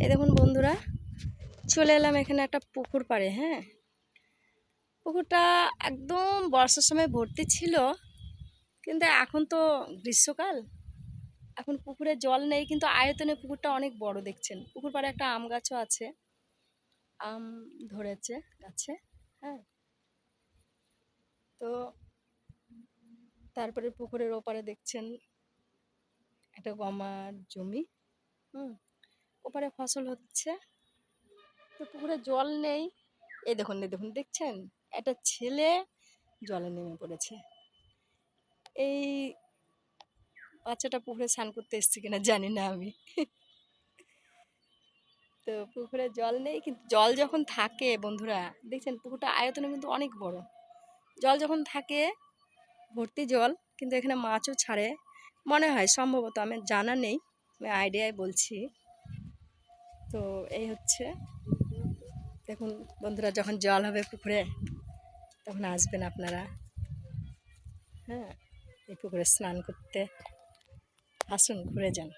এই দেখুন বন্ধুরা, চলে এলাম এখানে একটা পুকুর পাড়ে। হ্যাঁ, পুকুরটা একদম বর্ষার সময় ভর্তি ছিল, কিন্তু এখন তো গ্রীষ্মকাল, এখন পুকুরে জল নেই, কিন্তু আয়তনে পুকুরটা অনেক বড়। দেখছেন পুকুর পাড়ে একটা আম গাছও আছে, আম ধরেছে গাছে। হ্যাঁ, তো তারপরে পুকুরের ওপারে দেখছেন একটা গমার জমি। ওপারে ফসল হচ্ছে, তো পুকুরে জল নেই। এই দেখুন, এই দেখুন, দেখছেন একটা ছেলে জলে নেমে পড়েছে। এই বাচ্চাটা পুকুরে স্নান করতে এসছে কিনা জানি না আমি। তো পুকুরে জল নেই, কিন্তু জল যখন থাকে বন্ধুরা, দেখছেন পুকুরটা আয়তনে কিন্তু অনেক বড়। জল যখন থাকে ভর্তি জল, কিন্তু এখানে মাছও ছাড়ে মনে হয়, সম্ভবত, আমি জানা নেই, আমি আইডিয়ায় বলছি। তো এই হচ্ছে, দেখুন বন্ধুরা, যখন জল হবে পুকুরে তখন আসবেন আপনারা। হ্যাঁ, এই পুকুরে স্নান করতে আসুন, ঘুরে যান।